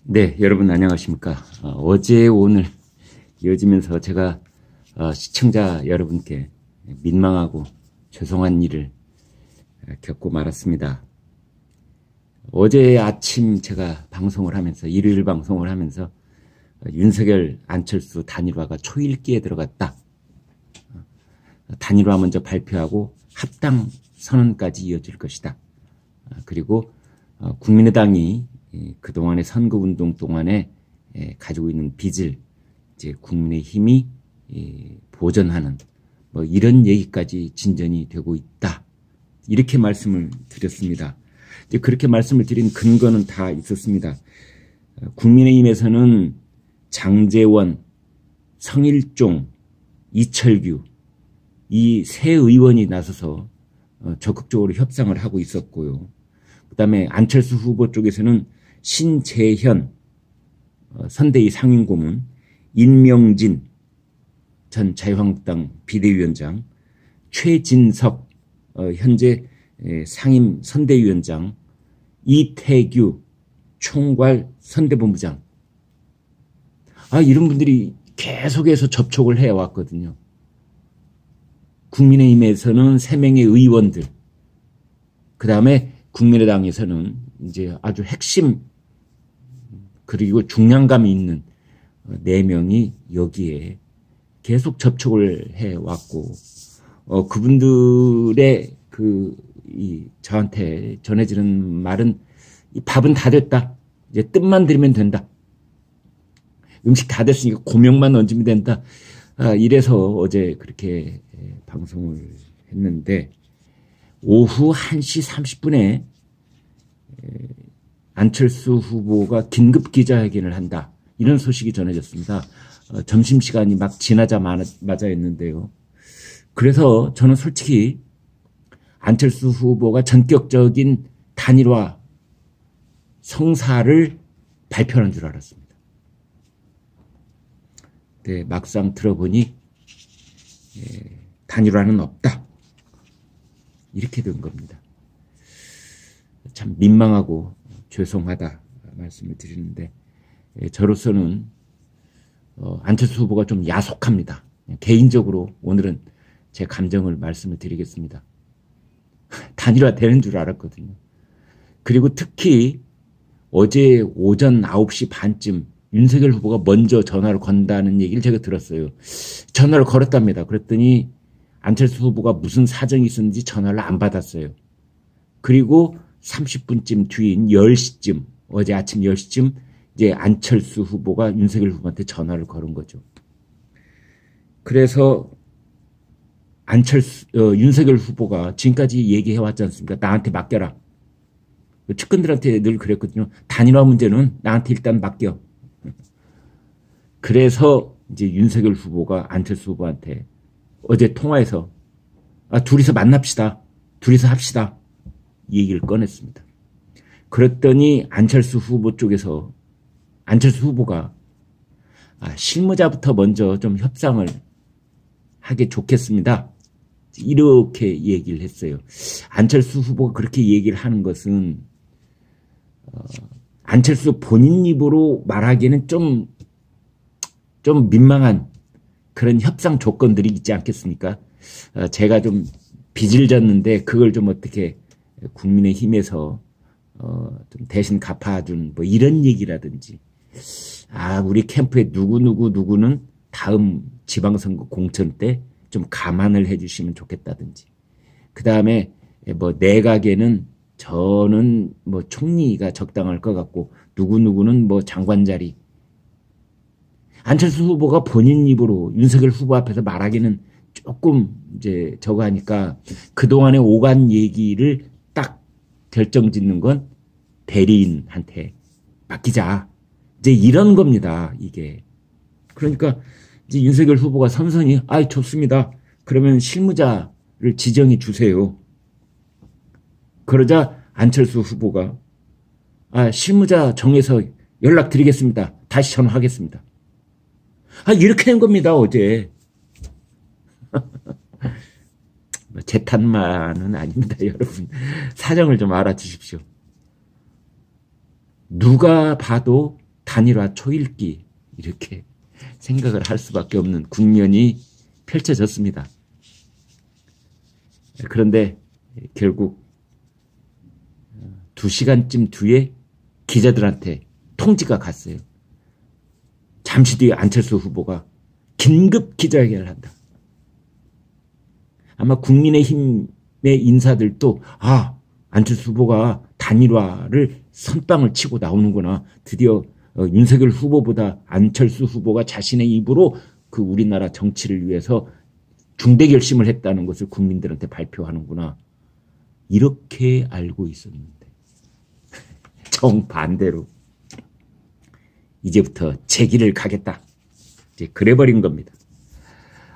네, 여러분 안녕하십니까. 어제 오늘 이어지면서 제가 시청자 여러분께 민망하고 죄송한 일을 겪고 말았습니다. 어제 아침 제가 방송을 하면서 일요일 방송을 하면서 윤석열 안철수 단일화가 초읽기에 들어갔다. 단일화 먼저 발표하고 합당 선언까지 이어질 것이다. 그리고 국민의당이 그동안의 선거운동 동안에 가지고 있는 빚을 이제 국민의힘이 보전하는 뭐 이런 얘기까지 진전이 되고 있다. 이렇게 말씀을 드렸습니다. 이제 그렇게 말씀을 드린 근거는 다 있었습니다. 국민의힘에서는 장제원, 성일종, 이철규 이 세 의원이 나서서 적극적으로 협상을 하고 있었고요. 그다음에 안철수 후보 쪽에서는 신재현 선대위 상임고문, 임명진 전 자유한국당 비대위원장, 최진석 현재 상임 선대위원장, 이태규 총괄 선대본부장 이런 분들이 계속해서 접촉을 해왔거든요. 국민의힘에서는 3명의 의원들, 그 다음에 국민의당에서는 이제 아주 핵심 그리고 중량감이 있는 4명이 여기에 계속 접촉을 해왔고, 그분들의 저한테 전해지는 말은 이 밥은 다 됐다. 이제 뜻만 들이면 된다. 음식 다 됐으니까 고명만 얹으면 된다. 이래서 어제 그렇게 방송을 했는데, 오후 1시 30분에 안철수 후보가 긴급 기자회견을 한다. 이런 소식이 전해졌습니다. 점심시간이 막 지나자마자였는데요. 그래서 저는 솔직히 안철수 후보가 전격적인 단일화 성사를 발표하는 줄 알았습니다. 네, 막상 들어보니 단일화는 없다. 이렇게 된 겁니다. 참 민망하고 죄송하다 말씀을 드리는데, 저로서는 안철수 후보가 좀 야속합니다. 개인적으로 오늘은 제 감정을 말씀을 드리겠습니다. 단일화 되는 줄 알았거든요. 그리고 특히 어제 오전 9시 반쯤 윤석열 후보가 먼저 전화를 건다는 얘기를 제가 들었어요. 전화를 걸었답니다. 그랬더니 안철수 후보가 무슨 사정이 있었는지 전화를 안 받았어요. 그리고 30분쯤 뒤인 10시쯤, 어제 아침 10시쯤 이제 안철수 후보가 윤석열 후보한테 전화를 걸은 거죠. 그래서 윤석열 후보가 지금까지 얘기해왔지 않습니까? 나한테 맡겨라. 측근들한테 늘 그랬거든요. 단일화 문제는 나한테 일단 맡겨. 그래서 이제 윤석열 후보가 안철수 후보한테 어제 통화해서 둘이서 만납시다. 둘이서 합시다. 이 얘기를 꺼냈습니다. 그랬더니 안철수 후보 쪽에서 안철수 후보가 실무자부터 먼저 좀 협상을 하게 좋겠습니다. 이렇게 얘기를 했어요. 안철수 후보가 그렇게 얘기를 하는 것은 안철수 본인 입으로 말하기에는 좀 민망한 그런 협상 조건들이 있지 않겠습니까? 제가 좀 빚을 졌는데 그걸 좀 어떻게 국민의힘에서 좀 대신 갚아준 뭐 이런 얘기라든지, 우리 캠프에 누구는 다음 지방선거 공천 때 좀 감안을 해주시면 좋겠다든지, 그 다음에 뭐 내각에는 저는 뭐 총리가 적당할 것 같고 누구는 뭐 장관 자리. 안철수 후보가 본인 입으로 윤석열 후보 앞에서 말하기는 조금 이제 저거 하니까 그동안의 오간 얘기를 딱 결정 짓는 건 대리인한테 맡기자. 이제 이런 겁니다, 이게. 그러니까 이제 윤석열 후보가 선선히 좋습니다. 그러면 실무자를 지정해 주세요. 그러자 안철수 후보가 실무자 정해서 연락드리겠습니다. 다시 전화하겠습니다. 이렇게 된 겁니다, 어제. 제 탓만은 아닙니다, 여러분. 사정을 좀 알아주십시오. 누가 봐도 단일화 초읽기 이렇게 생각을 할 수밖에 없는 국면이 펼쳐졌습니다. 그런데 결국 2시간쯤 뒤에 기자들한테 통지가 갔어요. 잠시 뒤에 안철수 후보가 긴급 기자회견을 한다. 아마 국민의힘의 인사들도 안철수 후보가 단일화를 선빵을 치고 나오는구나. 드디어 윤석열 후보보다 안철수 후보가 자신의 입으로 그 우리나라 정치를 위해서 중대 결심을 했다는 것을 국민들한테 발표하는구나. 이렇게 알고 있었는데 정반대로 이제부터 제 길을 가겠다. 이제 그래버린 겁니다.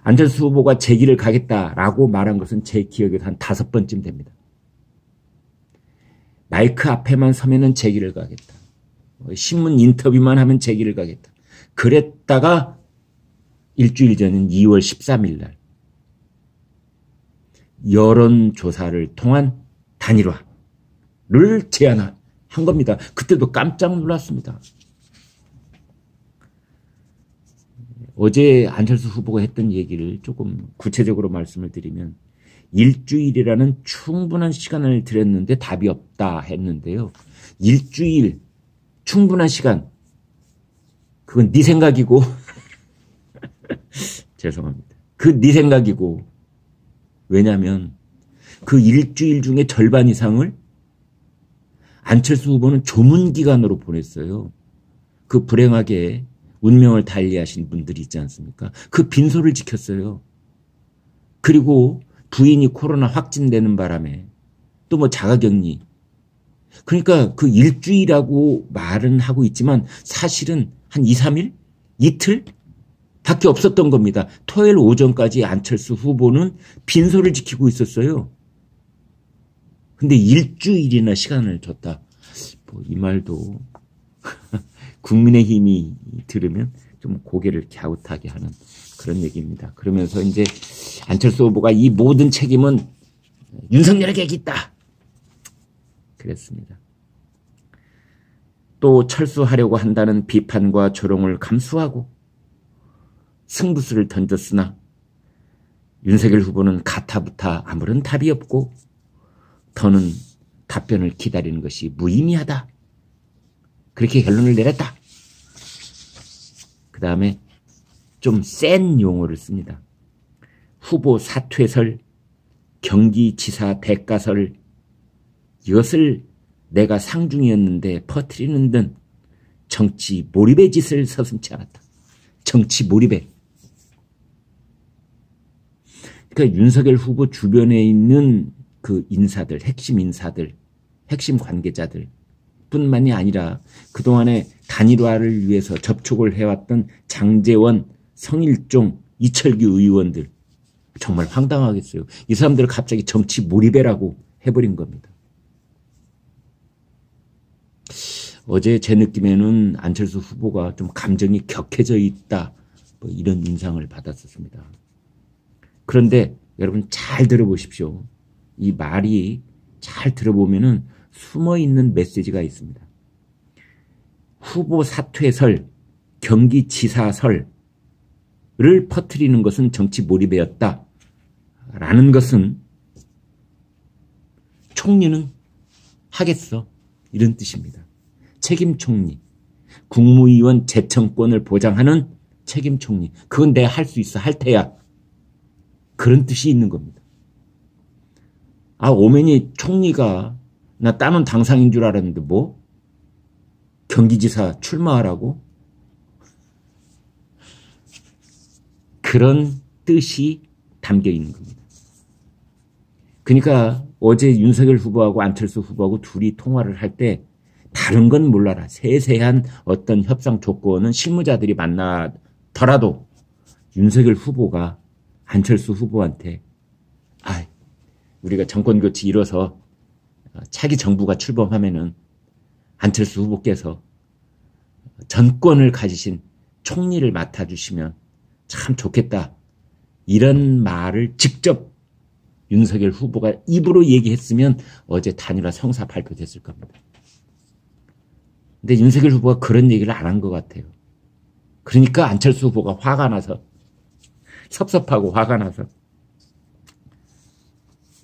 안철수 후보가 제 길을 가겠다라고 말한 것은 제 기억에도 한 5번쯤 됩니다. 마이크 앞에만 서면은 제 길을 가겠다. 신문 인터뷰만 하면 제 길을 가겠다. 그랬다가 일주일 전인 2월 13일 날 여론조사를 통한 단일화를 제안한 겁니다. 그때도 깜짝 놀랐습니다. 어제 안철수 후보가 했던 얘기를 조금 구체적으로 말씀을 드리면 일주일이라는 충분한 시간을 드렸는데 답이 없다 했는데요. 일주일 충분한 시간 그건 네 생각이고 죄송합니다. 그 네 생각이고 왜냐하면 그 일주일 중에 절반 이상을 안철수 후보는 조문기간으로 보냈어요. 그 불행하게 운명을 달리하신 분들이 있지 않습니까? 그 빈소를 지켰어요. 그리고 부인이 코로나 확진되는 바람에 또 뭐 자가격리. 그러니까 그 일주일이라고 말은 하고 있지만 사실은 한 2, 3일? 이틀? 밖에 없었던 겁니다. 토요일 오전까지 안철수 후보는 빈소를 지키고 있었어요. 근데 일주일이나 시간을 줬다. 뭐 이 말도 국민의힘이 들으면 좀 고개를 갸웃하게 하는 그런 얘기입니다. 그러면서 이제 안철수 후보가 이 모든 책임은 윤석열에게 있다. 그랬습니다. 또 철수하려고 한다는 비판과 조롱을 감수하고 승부수를 던졌으나 윤석열 후보는 가타부타 아무런 답이 없고 더는 답변을 기다리는 것이 무의미하다. 그렇게 결론을 내렸다. 그 다음에 좀 센 용어를 씁니다. 후보 사퇴설, 경기지사 대가설 이것을 내가 상중이었는데 퍼뜨리는 등 정치 몰입의 짓을 서슴지 않았다. 정치 몰입에. 그러니까 윤석열 후보 주변에 있는 그 인사들, 핵심 관계자들 뿐만이 아니라 그동안에 단일화를 위해서 접촉을 해왔던 장제원, 성일종, 이철규 의원들 정말 황당하겠어요. 이 사람들을 갑자기 정치 몰입해라고 해버린 겁니다. 어제 제 느낌에는 안철수 후보가 좀 감정이 격해져 있다. 뭐 이런 인상을 받았었습니다. 그런데 여러분 잘 들어보십시오. 이 말이 잘 들어보면은 숨어있는 메시지가 있습니다. 후보 사퇴설, 경기지사설을 퍼뜨리는 것은 정치 몰입이었다. 라는 것은 총리는 하겠어. 이런 뜻입니다. 책임 총리, 국무위원 재청권을 보장하는 책임 총리. 그건 내가 할 수 있어. 할 테야. 그런 뜻이 있는 겁니다. 오맨이 총리가 나 따는 당상인 줄 알았는데 뭐? 경기지사 출마하라고? 그런 뜻이 담겨 있는 겁니다. 그러니까 어제 윤석열 후보하고 안철수 후보하고 둘이 통화를 할 때 다른 건 몰라라. 세세한 어떤 협상 조건은 실무자들이 만나더라도 윤석열 후보가 안철수 후보한테 우리가 정권 교체 이뤄서 차기 정부가 출범하면은 안철수 후보께서 전권을 가지신 총리를 맡아주시면 참 좋겠다. 이런 말을 직접 윤석열 후보가 입으로 얘기했으면 어제 단일화 성사 발표됐을 겁니다. 근데 윤석열 후보가 그런 얘기를 안 한 것 같아요. 그러니까 안철수 후보가 화가 나서, 섭섭하고 화가 나서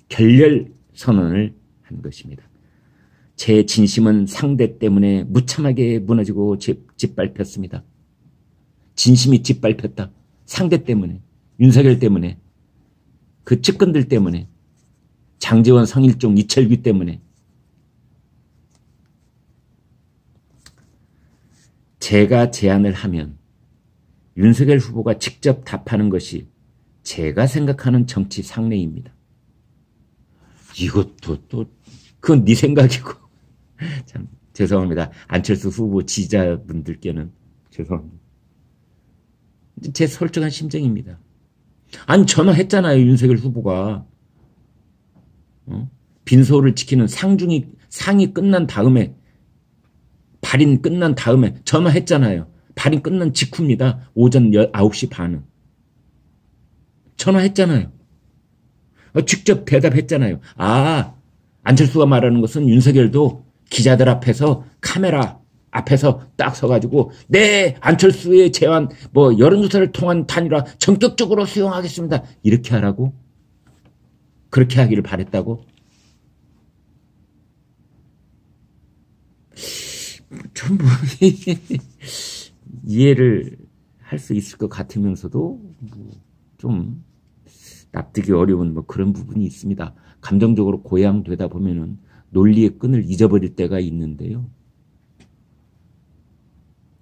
결렬 선언을 한 것입니다. 제 진심은 상대 때문에 무참하게 무너지고 짓밟혔습니다. 진심이 짓밟혔다. 상대 때문에, 윤석열 때문에, 그 측근들 때문에, 장제원, 성일종, 이철규 때문에. 제가 제안을 하면 윤석열 후보가 직접 답하는 것이 제가 생각하는 정치 상례입니다. 이것도 또 그건 네 생각이고 참 죄송합니다. 안철수 후보 지지자분들께는 죄송합니다. 제 솔직한 심정입니다. 아니 전화했잖아요. 윤석열 후보가 빈소를 지키는 상이 끝난 다음에 발인 끝난 다음에 전화했잖아요. 발인 끝난 직후입니다. 오전 9시 반은. 전화했잖아요. 직접 대답했잖아요. 아, 안철수가 말하는 것은 윤석열도 기자들 앞에서 카메라 앞에서 딱 서가지고 네, 안철수의 제안 여론조사를 통한 단일화 전격적으로 수용하겠습니다. 이렇게 하라고? 그렇게 하기를 바랬다고? 좀 이해를 할 수 있을 것 같으면서도 좀 납득이 어려운 그런 부분이 있습니다. 감정적으로 고양되다 보면은 논리의 끈을 잊어버릴 때가 있는데요.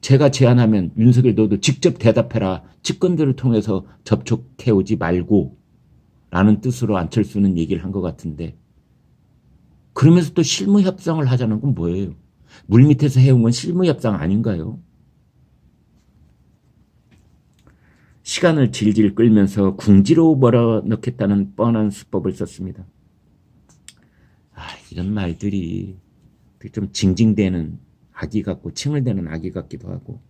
제가 제안하면 윤석열 너도 직접 대답해라. 측근들을 통해서 접촉해오지 말고 라는 뜻으로 안철수는 얘기를 한 것 같은데 그러면서 또 실무협상을 하자는 건 뭐예요? 물밑에서 해온 건 실무협상 아닌가요? 시간을 질질 끌면서 궁지로 몰아넣겠다는 뻔한 수법을 썼습니다. 이런 말들이 좀 징징대는 악의 같고 칭얼대는 악의 같기도 하고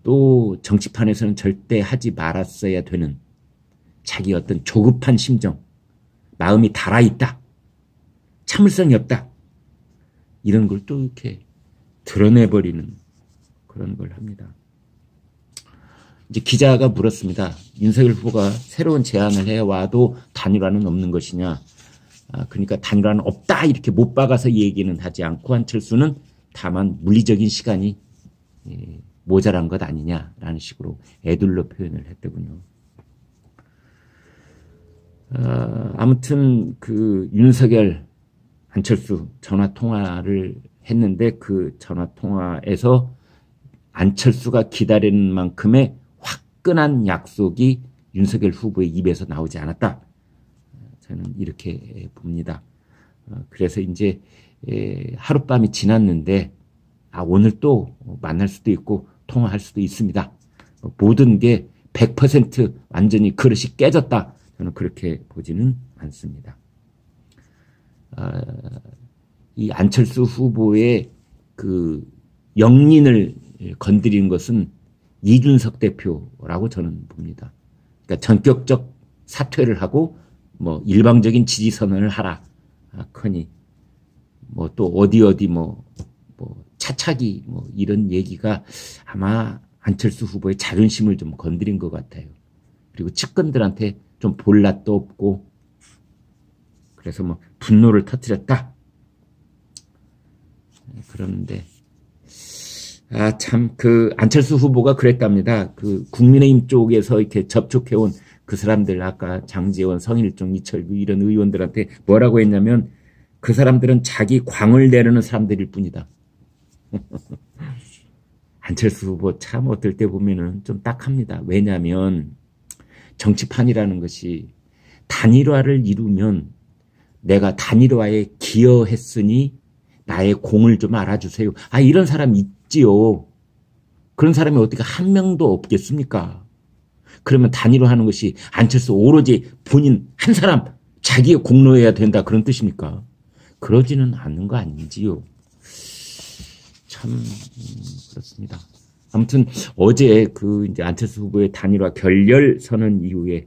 또 정치판에서는 절대 하지 말았어야 되는 자기 어떤 조급한 심정, 마음이 달아있다, 참을성이 없다 이런 걸 또 이렇게 드러내버리는 그런 걸 합니다. 이제 기자가 물었습니다. 윤석열 후보가 새로운 제안을 해와도 단일화는 없는 것이냐. 그러니까 단일화는 없다 이렇게 못 박아서 얘기는 하지 않고 안철수는 다만 물리적인 시간이 모자란 것 아니냐라는 식으로 애둘러 표현을 했더군요. 아무튼 그 윤석열, 안철수 전화통화를 했는데 그 전화통화에서 안철수가 기다리는 만큼의 화끈한 약속이 윤석열 후보의 입에서 나오지 않았다. 저는 이렇게 봅니다. 그래서 이제 하룻밤이 지났는데 오늘 또 만날 수도 있고 통화할 수도 있습니다. 모든 게 100% 완전히 그릇이 깨졌다. 저는 그렇게 보지는 않습니다. 이 안철수 후보의 그 영린을 건드리는 것은 이준석 대표라고 저는 봅니다. 그러니까 전격적 사퇴를 하고 일방적인 지지 선언을 하라. 커니 또 어디 차차기 이런 얘기가 아마 안철수 후보의 자존심을 좀 건드린 것 같아요. 그리고 측근들한테 좀 볼 낯도 없고 그래서 분노를 터뜨렸다. 그러는데 참 그 안철수 후보가 그랬답니다. 그 국민의힘 쪽에서 이렇게 접촉해온 그 사람들 아까 장제원, 성일종, 이철규 이런 의원들한테 뭐라고 했냐면 그 사람들은 자기 광을 내려는 사람들일 뿐이다. 안철수 후보 참 어떨 때 보면은 좀 딱합니다. 왜냐하면 정치판이라는 것이 단일화를 이루면 내가 단일화에 기여했으니 나의 공을 좀 알아주세요. 이런 사람 있지요. 그런 사람이 어떻게 한 명도 없겠습니까? 그러면 단일화하는 것이 안철수 오로지 본인 한 사람 자기의 공로여야 된다 그런 뜻입니까? 그러지는 않는 거 아니지요. 참 그렇습니다. 아무튼 어제 그 이제 안철수 후보의 단일화 결렬 선언 이후에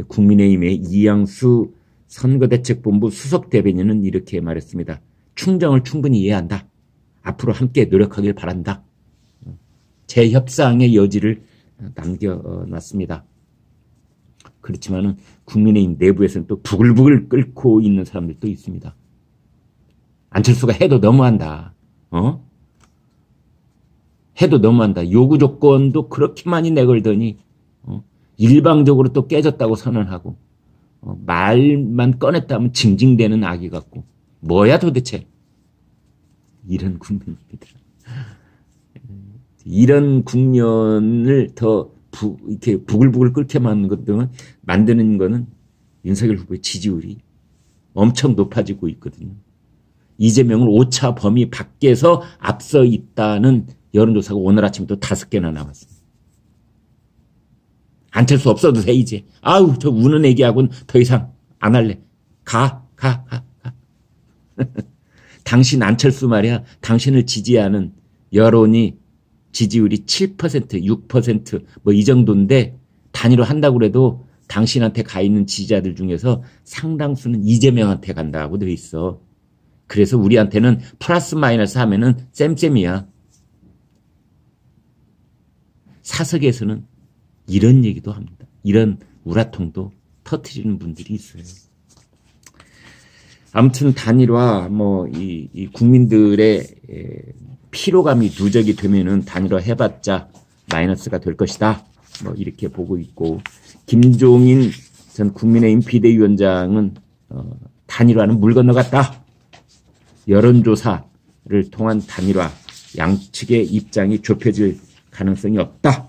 국민의힘의 이양수 선거대책본부 수석 대변인은 이렇게 말했습니다. 충정을 충분히 이해한다. 앞으로 함께 노력하길 바란다. 재협상의 여지를 남겨놨습니다. 그렇지만은 국민의힘 내부에서는 또 부글부글 끓고 있는 사람들도 있습니다. 안철수가 해도 너무한다. 해도 너무한다. 요구 조건도 그렇게 많이 내걸더니 일방적으로 또 깨졌다고 선언하고 말만 꺼냈다면 징징대는 아기 같고 뭐야 도대체. 이런 국면입니다. 이런 국면을 더 이렇게 부글부글 끓게 만드는 거는 윤석열 후보의 지지율이 엄청 높아지고 있거든요. 이재명을 5차 범위 밖에서 앞서 있다는 여론조사가 오늘 아침 또 5개나 나왔습니다. 안철수 없어도 돼 이제. 아우 저 우는 애기하고는 더 이상 안 할래. 가. 당신 안철수 말이야. 당신을 지지하는 여론이 지지율이 7%, 6% 뭐 이 정도인데 단위로 한다고 그래도 당신한테 가 있는 지지자들 중에서 상당수는 이재명한테 간다고 돼 있어. 그래서 우리한테는 플러스 마이너스 하면은 쌤쌤이야. 사석에서는 이런 얘기도 합니다. 이런 우라통도 터트리는 분들이 있어요. 아무튼 단일화 이 국민들의 피로감이 누적이 되면은 단일화 해봤자 마이너스가 될 것이다. 이렇게 보고 있고 김종인 전 국민의힘 비대위원장은 단일화는 물 건너갔다. 여론조사를 통한 단일화 양측의 입장이 좁혀질 가능성이 없다.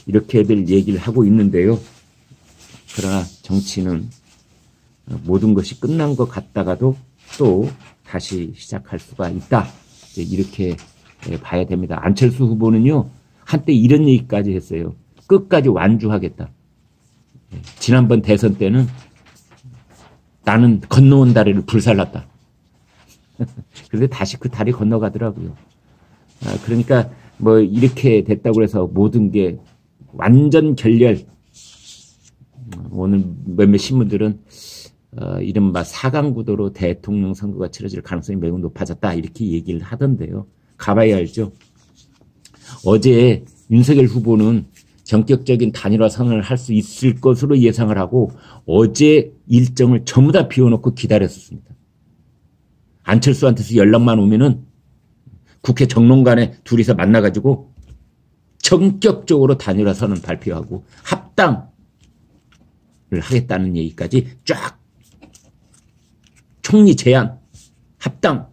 이렇게들 얘기를 하고 있는데요. 그러나 정치는 모든 것이 끝난 것 같다가도 또 다시 시작할 수가 있다. 이렇게 봐야 됩니다. 안철수 후보는요. 한때 이런 얘기까지 했어요. 끝까지 완주하겠다. 지난번 대선 때는 나는 건너온 다리를 불살랐다. 그런데 다시 그 다리 건너가더라고요. 그러니까 이렇게 됐다고 해서 모든 게 완전 결렬. 오늘 몇몇 신문들은 이른바 4강 구도로 대통령 선거가 치러질 가능성이 매우 높아졌다. 이렇게 얘기를 하던데요. 가봐야 알죠. 어제 윤석열 후보는 전격적인 단일화 선언을 할 수 있을 것으로 예상을 하고 어제 일정을 전부 다 비워놓고 기다렸었습니다. 안철수한테서 연락만 오면은 국회 정론관에 둘이서 만나가지고 전격적으로 단일화 선언 발표하고 합당을 하겠다는 얘기까지 쫙 총리 제안, 합당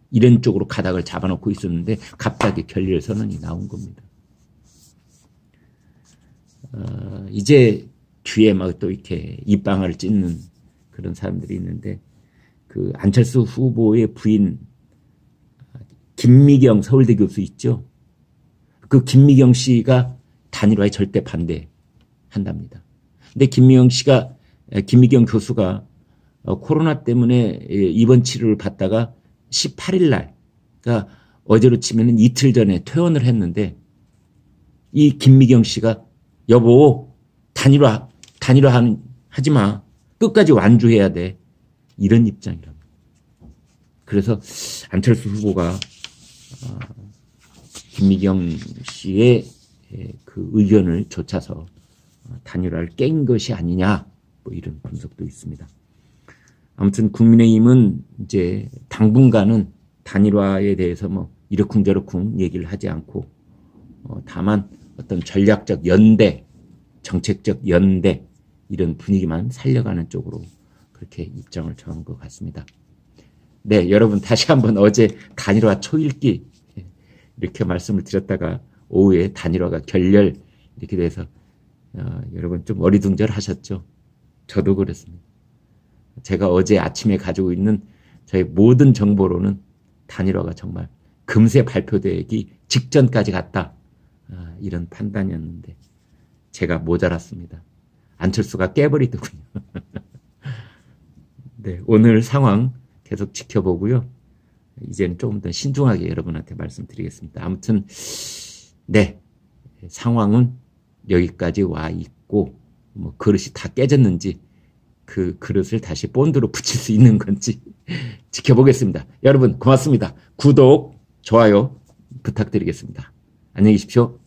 이런 쪽으로 가닥을 잡아놓고 있었는데 갑자기 결렬 선언이 나온 겁니다. 이제 뒤에 또 이렇게 입방아를 찢는 그런 사람들이 있는데 그 안철수 후보의 부인 김미경 서울대 교수 있죠. 그 김미경 씨가 단일화에 절대 반대한답니다. 근데 김미경 교수가 코로나 때문에 입원 치료를 받다가 18일 날, 그러니까 어제로 치면은 이틀 전에 퇴원을 했는데 이 김미경 씨가 여보 단일화 하지 마. 끝까지 완주해야 돼. 이런 입장이랍니다. 그래서 안철수 후보가 김미경 씨의 그 의견을 좇아서 단일화를 깬 것이 아니냐 이런 분석도 있습니다. 아무튼 국민의힘은 이제 당분간은 단일화에 대해서 이러쿵저러쿵 얘기를 하지 않고 다만 어떤 전략적 연대, 정책적 연대 이런 분위기만 살려가는 쪽으로 그렇게 입장을 정한 것 같습니다. 네, 여러분 다시 한번 어제 단일화 초읽기 이렇게 말씀을 드렸다가 오후에 단일화가 결렬 이렇게 돼서 여러분 좀 어리둥절하셨죠? 저도 그랬습니다. 제가 어제 아침에 가지고 있는 저의 모든 정보로는 단일화가 정말 금세 발표되기 직전까지 갔다. 이런 판단이었는데 제가 모자랐습니다. 안철수가 깨버리더군요. 네, 오늘 상황 계속 지켜보고요. 이제는 조금 더 신중하게 여러분한테 말씀드리겠습니다. 아무튼 네, 상황은 여기까지 와 있고 그릇이 다 깨졌는지 그 그릇을 다시 본드로 붙일 수 있는 건지 지켜보겠습니다. 여러분 고맙습니다. 구독, 좋아요 부탁드리겠습니다. 안녕히 계십시오.